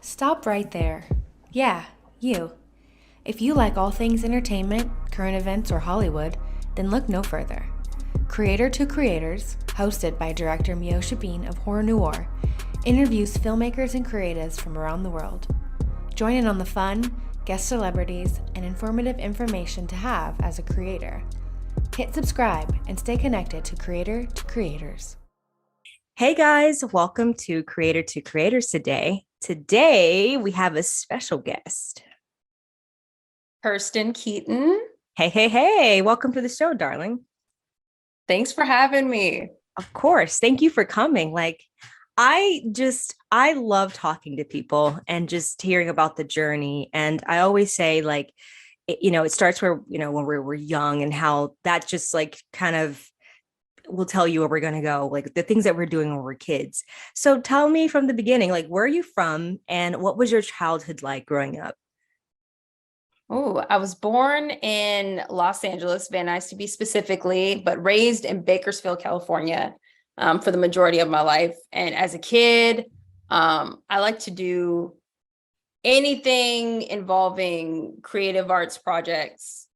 Stop right there. Yeah, you. If you like all things entertainment, current events, or Hollywood, then look no further. Creator to Creators, hosted by director Meosha Bean of Horror Noir, interviews filmmakers and creatives from around the world. Join in on the fun, guest celebrities, and informative information to have as a creator. Hit subscribe and stay connected to Creator to Creators. Hey guys, welcome to Creator to Creators today. Today we have a special guest. Kirsten Keeton. Hey, welcome to the show, darling. Thanks for having me. Of course. Thank you for coming. I love talking to people and just hearing about the journey. And I always say it starts where, when we're young and how that just kind of will tell you where we're going to go, like the things that we're doing when we're kids. So tell me from the beginning, where are you from and what was your childhood like growing up? Oh, I was born in Los Angeles, Van Nuys to be specifically, but raised in Bakersfield, California, for the majority of my life. And as a kid, I like to do anything involving creative arts projects.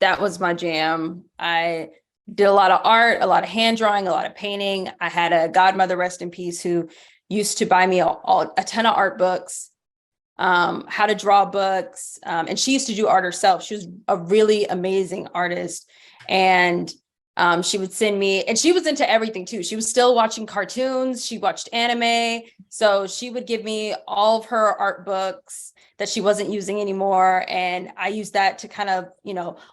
That was my jam. I did a lot of art, a lot of hand drawing, a lot of painting. I had a godmother, rest in peace, who used to buy me a ton of art books, how to draw books. And she used to do art herself. She was a really amazing artist. And she would send me, and she was into everything too. She was still watching cartoons. She watched anime. So she would give me all of her art books that she wasn't using anymore. And I used that to kind of,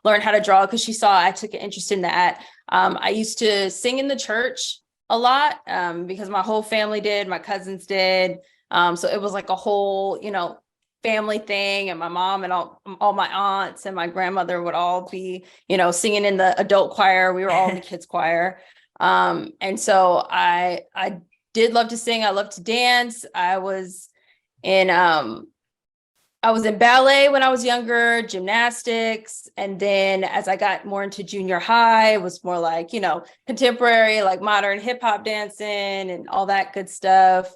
learn how to draw because she saw I took an interest in that. I used to sing in the church a lot because my whole family did, my cousins did. So it was like a whole, family thing. And my mom and all my aunts and my grandmother would all be, singing in the adult choir. We were all in the kids choir. And so I did love to sing. I loved to dance. I was in ballet when I was younger, gymnastics. And then as I got more into junior high, it was more like, contemporary, like modern hip hop dancing and all that good stuff.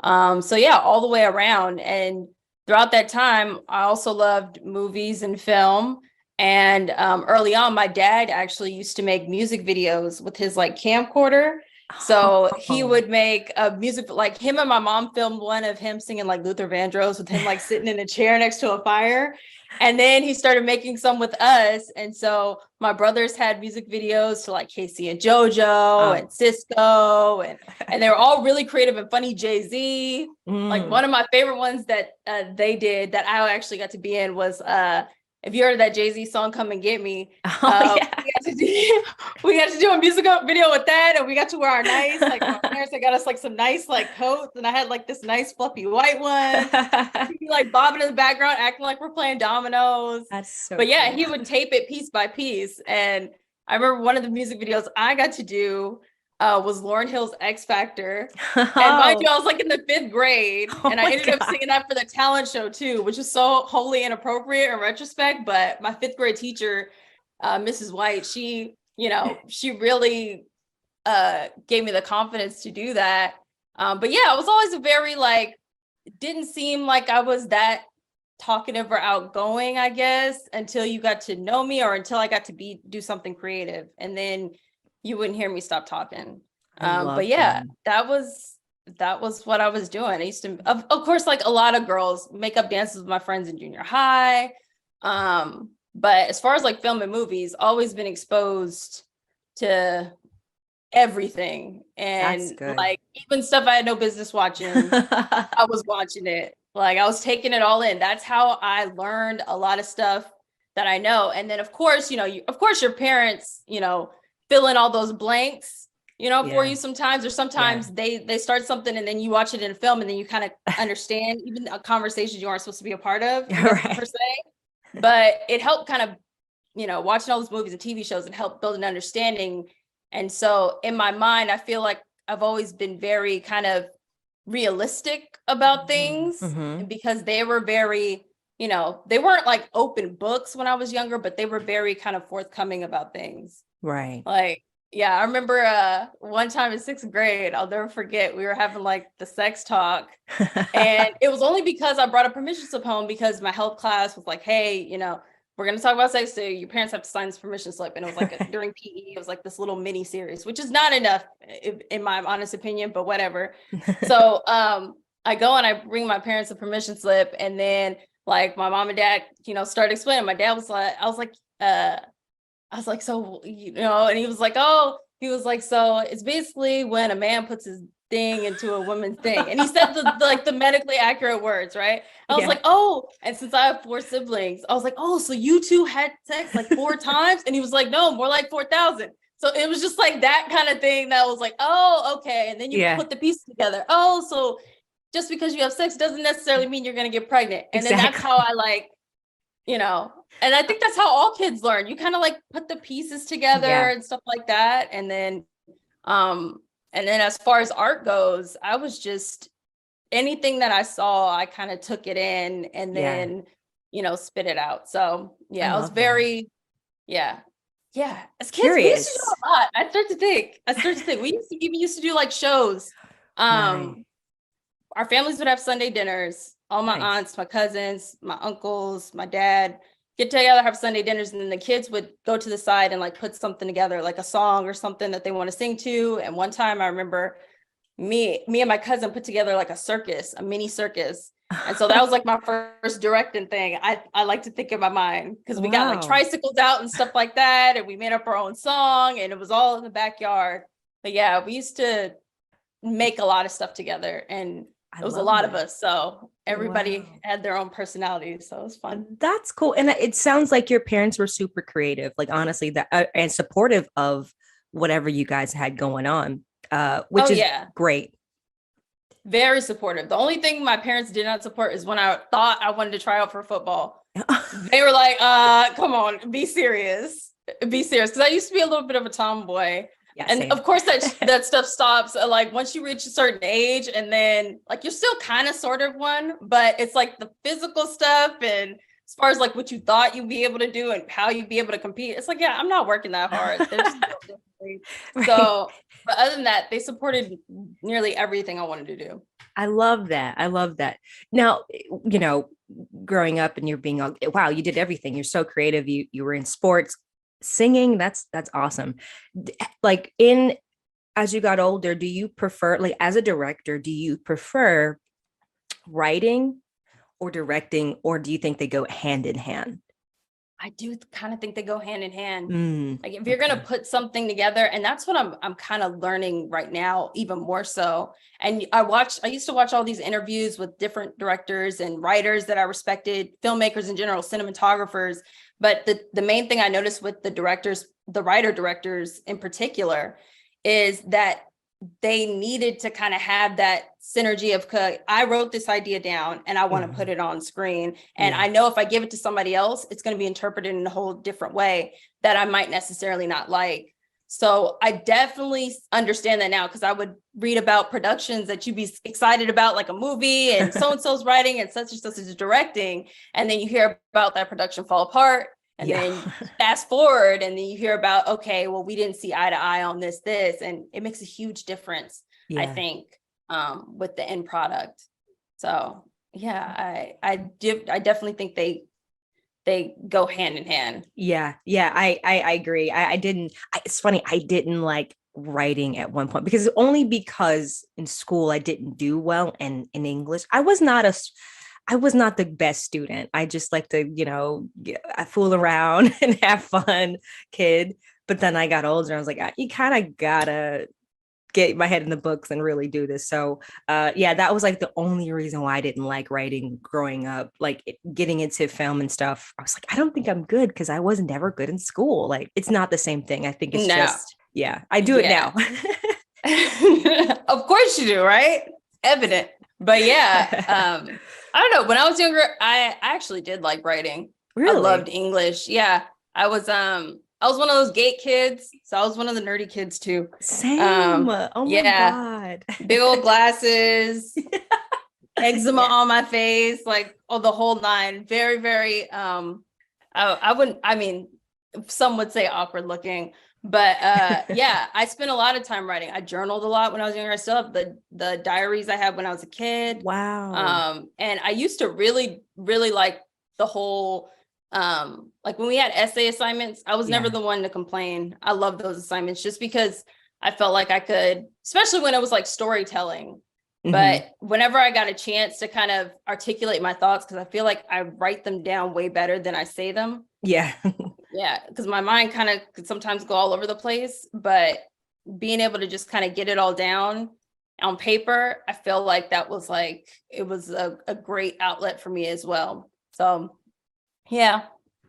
So yeah, all the way around. And throughout that time, I also loved movies and film. And early on, my dad actually used to make music videos with his camcorder. So he would make a music, like him and my mom filmed one of him singing like Luther Vandross with him sitting in a chair next to a fire. And then he started making some with us. And so my brothers had music videos to like Casey and JoJo and Cisco. And they were all really creative and funny. Jay-Z. Like one of my favorite ones that they did that I actually got to be in was if you heard that Jay-Z song, Come and Get Me, Yeah. we got to do a music video with that. And we got to wear our nice, my parents, they got us some nice coats. And I had this nice fluffy white one. Bobbing in the background, acting like we're playing dominoes. That's so But yeah, cool. he would tape it piece by piece. And I remember one of the music videos I got to do was Lauryn Hill's X Factor. And mind you, I was in the 5th grade. And I ended up singing that for the talent show too, which is so wholly inappropriate in retrospect. But my 5th grade teacher, Mrs. White, she really gave me the confidence to do that. But yeah, I was always a very didn't seem like I was that talkative or outgoing, I guess, until you got to know me or until I got to do something creative. And then you wouldn't hear me stop talking. But yeah, that was what I was doing. I used to, of course, like a lot of girls, makeup dances with my friends in junior high. But as far as film and movies, always been exposed to everything. And even stuff I had no business watching, I was watching it. I was taking it all in. That's how I learned a lot of stuff that I know. And then of course, your parents, fill in all those blanks, for you sometimes, or sometimes they start something and then you watch it in a film and then you kind of understand even conversations you aren't supposed to be a part of, per se. But it helped kind of, watching all those movies and TV shows and help build an understanding. And so in my mind, I feel like I've always been very kind of realistic about things because they were very, they weren't open books when I was younger, but they were very kind of forthcoming about things. Right. Yeah, I remember one time in 6th grade, I'll never forget, we were having like the sex talk. And it was only because I brought a permission slip home because my health class was like, hey, we're going to talk about sex, so your parents have to sign this permission slip. And it was like during PE, it was like this little mini series, which is not enough in my honest opinion, but whatever. So I go and I bring my parents a permission slip, and then like my mom and dad, started explaining. My dad was like, I was like, so, and he was like, so it's basically when a man puts his thing into a woman's thing. And he said the medically accurate words, right? I was like, oh, and since I have 4 siblings, I was like, oh, so you two had sex like 4 times? And he was like, no, more like 4,000. So it was just like that kind of thing that was like, oh, okay. And then you put the pieces together. Oh, so just because you have sex doesn't necessarily mean you're going to get pregnant. And then that's how I like, and I think that's how all kids learn. You kind of like put the pieces together and stuff like that. And then as far as art goes, I was just, anything that I saw, I kind of took it in and then, spit it out. So I was very, as kids, Curious. We used to do a lot. I start to think we used to do like shows. Our families would have Sunday dinners. All my aunts, my cousins, my uncles, my dad get together, have Sunday dinners, and then the kids would go to the side and like put something together, like a song or something that they want to sing to. And one time I remember me and my cousin put together like a mini circus. And so that was like my first directing thing. I like to think in my mind, because we got like tricycles out and stuff like that. And we made up our own song, and it was all in the backyard. But yeah, we used to make a lot of stuff together, and it was a lot of us. So everybody had their own personality. So it was fun. That's cool. And it sounds like your parents were super creative, like honestly, and supportive of whatever you guys had going on, which is great. Very supportive. The only thing my parents did not support is when I thought I wanted to try out for football. They were like, come on, be serious. Because I used to be a little bit of a tomboy. Yeah, and same. Of course that stuff stops like once you reach a certain age, and then like you're still kind of sort of one, but it's like the physical stuff, and as far as like what you thought you'd be able to do and how you'd be able to compete, it's like, I'm not working that hard. They're just differently. So, but other than that, they supported nearly everything I wanted to do. I love that. Now, growing up and you're being, wow, you did everything. You're so creative. You were in sports, singing. That's awesome. Like as you got older, do you prefer, like as a director, do you prefer writing or directing, or do you think they go hand in hand? I do kind of think they go hand in hand. Like if you're going to put something together, and that's what I'm kind of learning right now, even more so. And I used to watch all these interviews with different directors and writers that I respected, filmmakers in general, cinematographers. But the main thing I noticed with the writer directors in particular, is that they needed to kind of have that synergy of, I wrote this idea down and I want to put it on screen. And I know if I give it to somebody else, it's going to be interpreted in a whole different way that I might necessarily not like. So I definitely understand that now, because I would read about productions that you'd be excited about, like a movie, and so-and-so's writing and such is directing. And then you hear about that production fall apart. And then fast forward, and then you hear about, okay, well, we didn't see eye to eye on this, and it makes a huge difference, I think, with the end product. So I definitely think they go hand in hand. I agree. It's funny, I didn't like writing at one point, because in school I didn't do well in English. I was not the best student. I just like to, fool around and have fun kid. But then I got older. I was like, you kind of gotta get my head in the books and really do this. So that was like the only reason why I didn't like writing growing up, like getting into film and stuff. I was like, I don't think I'm good, because I was never good in school. Like, it's not the same thing. I think it's just, I do it now. Of course you do, right? Evident. But I don't know. When I was younger, I actually did like writing. Really? I loved English. Yeah. I was one of those gate kids. So I was one of the nerdy kids too. Same. Oh my God. Big old glasses, eczema on my face, like the whole nine. Very, very, some would say awkward looking, But yeah, I spent a lot of time writing. I journaled a lot when I was younger. I still have the diaries I had when I was a kid. Wow. And I used to really, really like the whole like when we had essay assignments, I was never the one to complain. I love those assignments just because I felt like I could, especially when it was like storytelling. But whenever I got a chance to kind of articulate my thoughts, because I feel like I write them down way better than I say them. Yeah. Yeah, because my mind kind of could sometimes go all over the place, but being able to just kind of get it all down on paper, I feel like that was like, it was a great outlet for me as well. So yeah,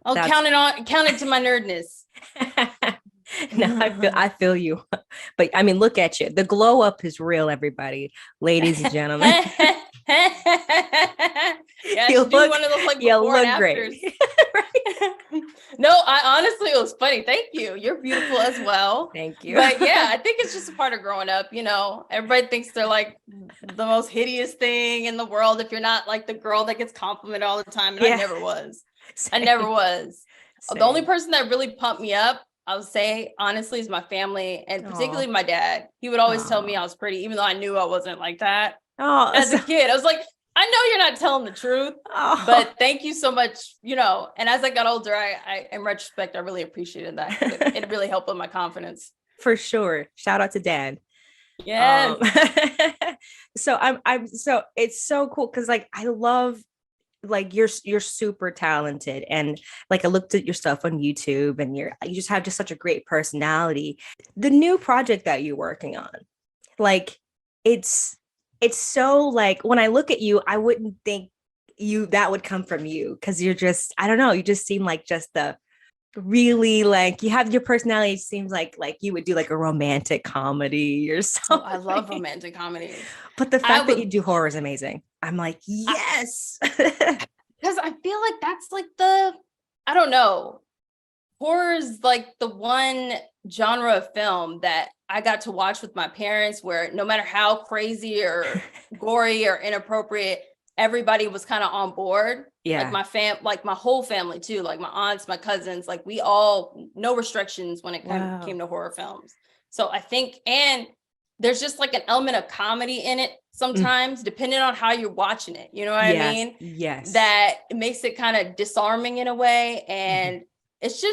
I'll count it to my nerdness. No, I feel you. But I mean, look at you. The glow up is real, everybody, ladies and gentlemen. Yeah, I should do one of those like before and afters. No, I honestly, it was funny. Thank you. You're beautiful as well. Thank you. But yeah, I think it's just a part of growing up. You know, everybody thinks they're like the most hideous thing in the world if you're not like the girl that gets complimented all the time. And I never was. Same. I never was. Same. The only person that really pumped me up, I would say, honestly, is my family, and particularly my dad. He would always tell me I was pretty, even though I knew I wasn't like that. As a kid, I was like, I know you're not telling the truth, but thank you so much, you know. And as I got older, I in retrospect, I really appreciated that. It really helped with my confidence. For sure. Shout out to Dad. Yes. So so it's so cool because like I love like you're super talented, and like I looked at your stuff on YouTube, and you just have just such a great personality. The new project that you're working on, like it's so like when I look at you, I wouldn't think that would come from you, because you're just, I don't know, you just seem like just the really like you have your personality. It seems like you would do like a romantic comedy or something. I love romantic comedy. But the fact that you do horror is amazing. I'm like, yes. Because I feel like that's like I don't know. Horror is like the one genre of film that I got to watch with my parents where no matter how crazy or gory or inappropriate, everybody was kind of on board. Yeah. Like my whole family too, like my aunts, my cousins, like we all, no restrictions when it came to horror films. So I think, and there's just like an element of comedy in it sometimes, depending on how you're watching it. You know what I mean? Yes. That makes it kind of disarming in a way. And it's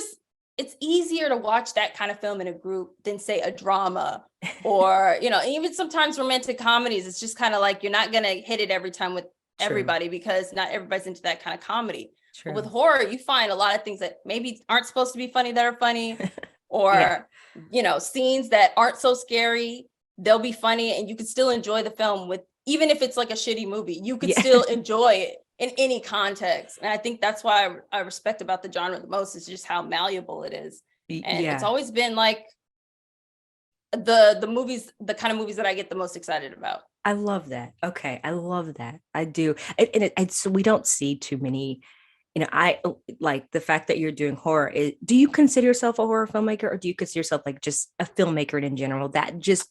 easier to watch that kind of film in a group than say a drama or, you know, even sometimes romantic comedies. It's just kind of like, you're not going to hit it every time with everybody because not everybody's into that kind of comedy. But with horror, you find a lot of things that maybe aren't supposed to be funny that are funny or, you know, scenes that aren't so scary. They'll be funny and you can still enjoy the film even if it's like a shitty movie, you could still enjoy it in any context. And I think that's why I respect about the genre the most, is just how malleable it is. And it's always been like the movies, the kind of movies that I get the most excited about. I love that. Okay. I love that. I do. And so we don't see too many, you know, I like the fact that you're doing horror. Do you consider yourself a horror filmmaker, or do you consider yourself like just a filmmaker in general that just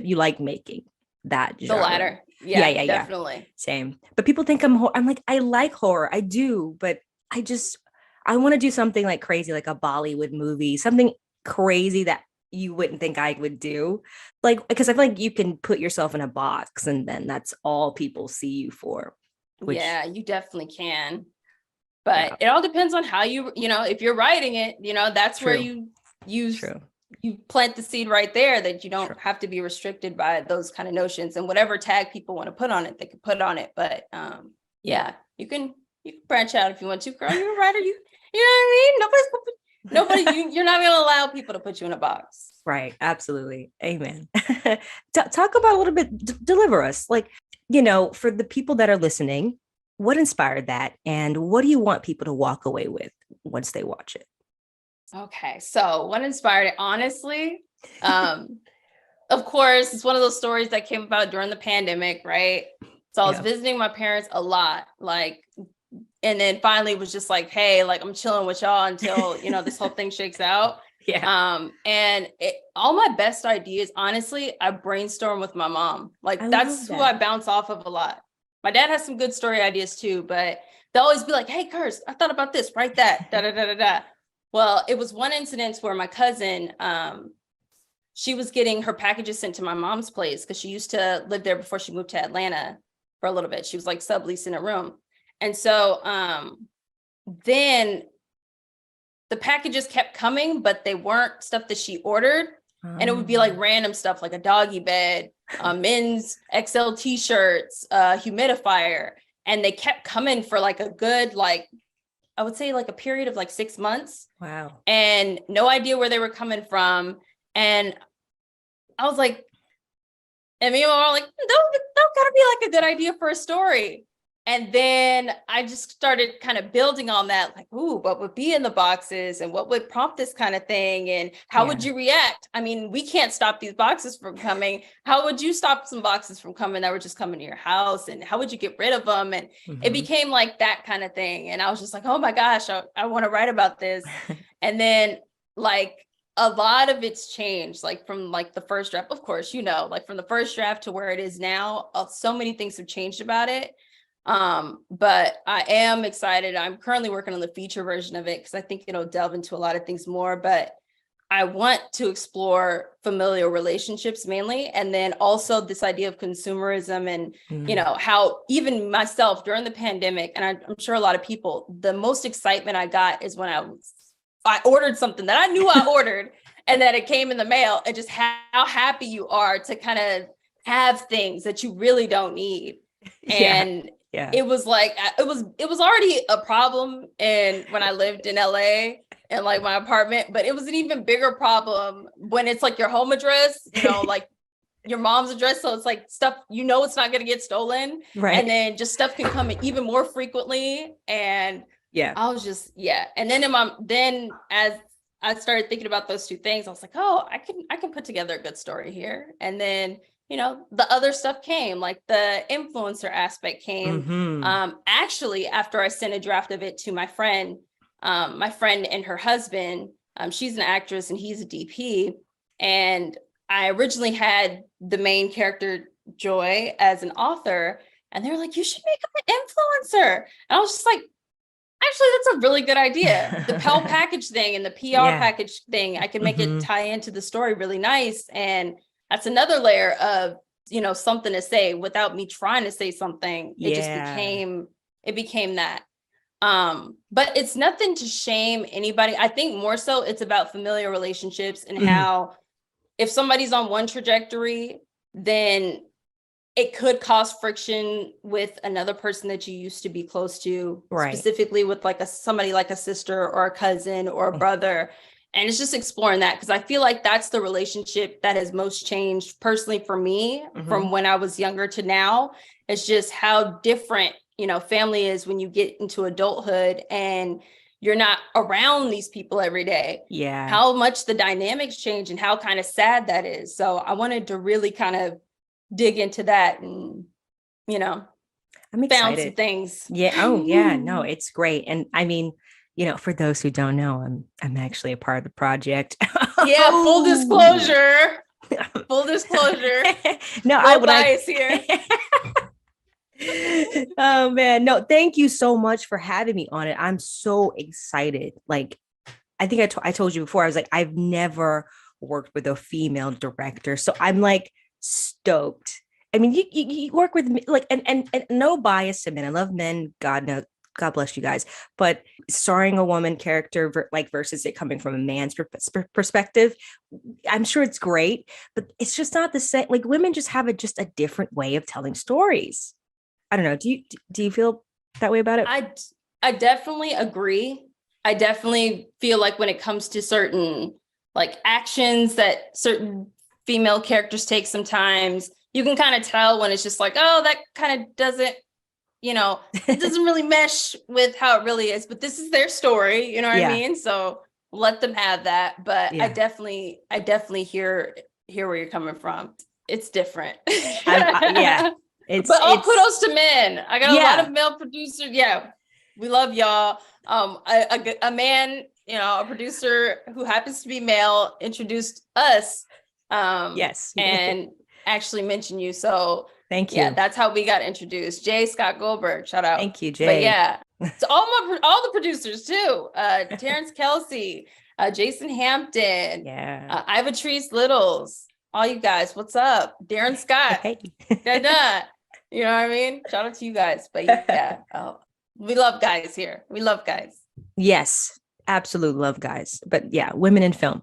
you like making that genre? The latter. Yeah, definitely. Same. But people think I'm like, I like horror. I do, but I want to do something like crazy, like a Bollywood movie, something crazy that you wouldn't think I would do. Like, because I feel like you can put yourself in a box and then that's all people see you for. Yeah, you definitely can. But it all depends on how you know, if you're writing it, you know, that's where you plant the seed right there, that you don't have to be restricted by those kind of notions, and whatever tag people want to put on it, they can put on it. But you can branch out if you want to, girl. You're a writer. You know what I mean? You're not going to allow people to put you in a box. Right. Absolutely. Amen. Talk about a little bit, deliver us, like, you know, for the people that are listening, what inspired that? And what do you want people to walk away with once they watch it? Okay. So what inspired it? Honestly, of course, it's one of those stories that came about during the pandemic, right? So I was visiting my parents a lot, and then finally was just like, hey, like I'm chilling with y'all until, you know, this whole thing shakes out. And all my best ideas, honestly, I brainstorm with my mom. Like that's who I bounce off of a lot. My dad has some good story ideas too, but they'll always be like, hey, Kirst, I thought about this, write that, da, da, da, da, da. Well, it was one incident where my cousin, she was getting her packages sent to my mom's place because she used to live there before she moved to Atlanta for a little bit. She was like subleasing a room. And so then the packages kept coming, but they weren't stuff that she ordered. And it would be like random stuff like a doggy bed, men's XL t-shirts, humidifier. And they kept coming for like a good, like, I would say like a period of like 6 months. Wow. And no idea where they were coming from. And I was like, and me and my mom were like, that gotta be like a good idea for a story. And then I just started kind of building on that, like, ooh, what would be in the boxes and what would prompt this kind of thing? And how would you react? I mean, we can't stop these boxes from coming. How would you stop some boxes from coming that were just coming to your house? And how would you get rid of them? And it became like that kind of thing. And I was just like, oh my gosh, I want to write about this. And then like a lot of it's changed, like from like the first draft, of course, like from the first draft to where it is now, so many things have changed about it. But I am excited. I'm currently working on the feature version of it because I think it'll delve into a lot of things more, but I want to explore familial relationships mainly. And then also this idea of consumerism and, how even myself during the pandemic, and I'm sure a lot of people, the most excitement I got is when I ordered something that I knew I ordered and that it came in the mail, and just how happy you are to kind of have things that you really don't need. And it was like, it was already a problem when I lived in LA and like my apartment, but it was an even bigger problem when it's like your home address, like your mom's address. So it's like stuff, it's not going to get stolen. Right. And then just stuff can come even more frequently. And I was just, And then as I started thinking about those two things, I was like, oh, I can put together a good story here. And then the other stuff came, like the influencer aspect came. Actually, after I sent a draft of it to my friend and her husband, she's an actress and he's a DP. And I originally had the main character, Joy, as an author. And they were like, you should make him an influencer. And I was just like, actually, that's a really good idea. The Pell package thing and the PR package thing, I can make it tie into the story really nice. And that's another layer of, something to say without me trying to say something. It just became that. But it's nothing to shame anybody. I think more so it's about familiar relationships and how if somebody's on one trajectory, then it could cause friction with another person that you used to be close to, specifically with like somebody like a sister or a cousin or a brother. And it's just exploring that, because I feel like that's the relationship that has most changed personally for me from when I was younger to now. It's just how different, family is when you get into adulthood and you're not around these people every day. Yeah. How much the dynamics change and how kind of sad that is. So I wanted to really kind of dig into that and, I'm excited. Found some things. Yeah. Oh, yeah. No, it's great. And I mean, for those who don't know, I'm actually a part of the project. Yeah, full disclosure. Full disclosure. No, I would bias here. Oh man, no, thank you so much for having me on it. I'm so excited. Like, I think I told you before, I was like, I've never worked with a female director, so I'm like stoked. I mean, you work with me, like, and no bias to men. I love men. God bless you guys. But starring a woman character versus it coming from a man's perspective, I'm sure it's great, but it's just not the same. Like, women just have a different way of telling stories. I don't know. Do you feel that way about it? I definitely agree. I definitely feel like when it comes to certain like actions that certain female characters take, sometimes you can kind of tell when it's just like, oh, that kind of doesn't, it doesn't really mesh with how it really is, but this is their story, you know what I mean? So let them have that. But I definitely hear where you're coming from. It's different. But all kudos to men. I got a lot of male producers. Yeah, we love y'all. A man, a producer who happens to be male introduced us. And actually mentioned you. So Thank you. Yeah, that's how we got introduced. Jay Scott Goldberg, shout out. Thank you, Jay. But yeah, so all the producers too. Terrence Kelsey, Jason Hampton, Ivatrice Littles, all you guys. What's up? Darren Scott. Hey. You know what I mean? Shout out to you guys. But yeah, we love guys here. We love guys. Yes, absolute love guys. But yeah, women in film.